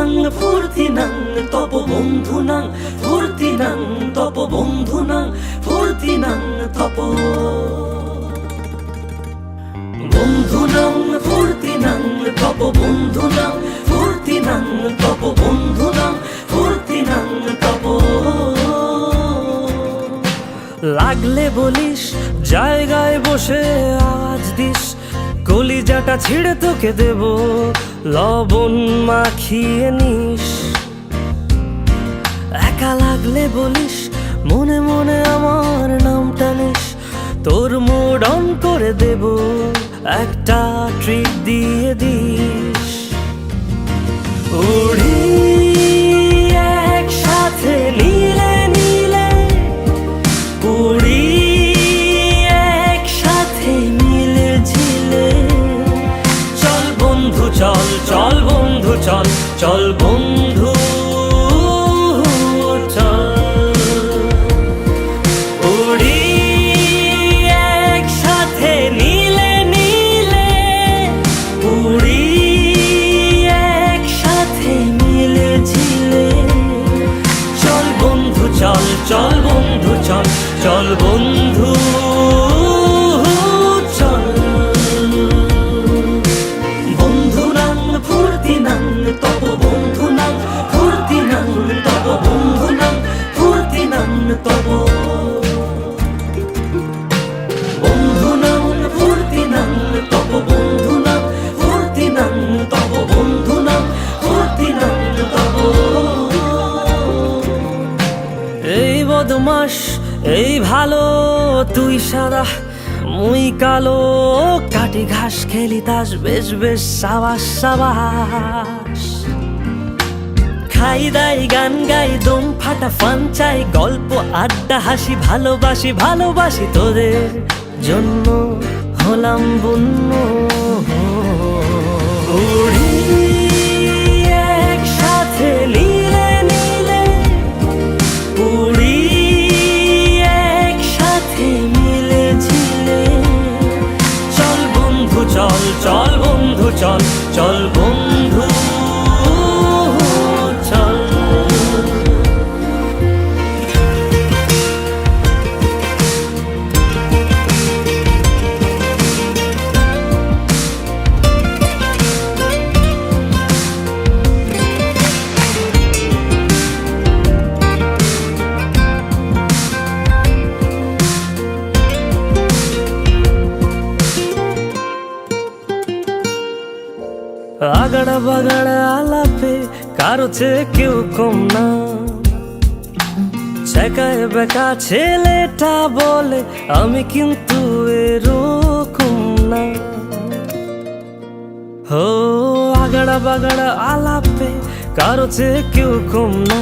বন্ধুনাং ফুর্তিনাং তপ বন্ধুনাং ফুর্তিনাং তপ বন্ধুনাং ফুর্তিনাং তপ বন্ধুনাং ফুর্তিনাং তপ বন্ধুনাং ফুর্তিনাং তপ বন্ধুনাং ফুর্তিনাং তপ লাগলে বলিস জায়গায় বসে আওয়াজ দিস কলিজাটা ছিঁড়ে তোকে দেব লবণ মাখিয়ে নিস একা লাগলে বলিস মনে মনে আমার নামটা নিস তোর মুড অন করে দেব একটা ট্রিট দিয়ে দিস উড়ি একসাথে নীলে নীলে উড়ি একসাথে মিলে ঝিলে চল বন্ধু চল চল বন্ধু চল চল বন্ধু চল উড়ি একসাথে নীলে নীলে উড়ি একসাথে মিলে ঝিলে চল বন্ধু চল চল বন্ধু চল চল বন্ধু চল বন্ধুনাং ফুর্তিনাং তপ বন্ধুনাং ফুর্তিনাং তপ বন্ধুনাং ফুর্তিনাং তপ বন্ধুনাং ফুর্তিনাং তপ বন্ধুনাং ফুর্তিনাং তপ বন্ধুনাং ফুর্তিনাং তপ এই বদমাস এই ভালো তুই সাদা মুই কালো কাটি ঘাস খেলি তাস বেশ বেশ সাবাস সাবাস খাই দাই গান গাই দম ফাটা ফান চাই গল্প আড্ডা হাসি ভালোবাসি ভালোবাসি তোদের জন্য হলাম বন্য উড়ি একসাথে নীলে নীলে উড়ি একসাথে মিলে ঝিলে চল বন্ধু চল চল বন্ধু চল চল বন্ধু চল আগাড়া বাগাড়া আলাপে কারো চেয়ে কেউ কম না ছেকায় বেকা ছেলেটা বলে আমি কিন্তু এরকম না হো আগাড়া বাগাড়া আলাপে কারো চেয়ে কেউ কম না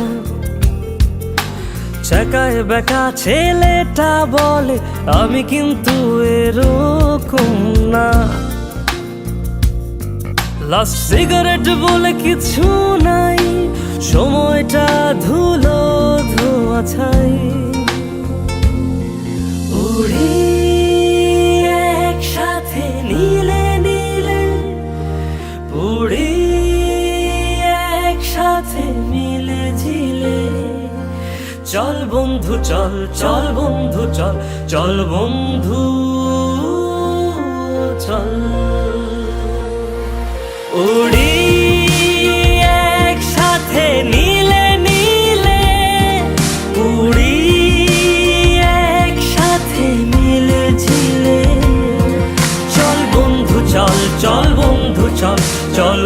ছেকায় বেকা ছেলেটা বলে আমি কিন্তু এরকম না লাস্ট সিগারেট বলে কিছু নাই সময়টা ধুলো ধোয়া ছাই উড়ি একসাথে নীলে নীলে উড়ি একসাথে মিলে ঝিলে চল বন্ধু চল চল বন্ধু চল চল বন্ধু চল উড়ি একসাথে নীলে নীলে উড়ি একসাথে মিলে ঝিলে চল বন্ধু চল চল বন্ধু চল চল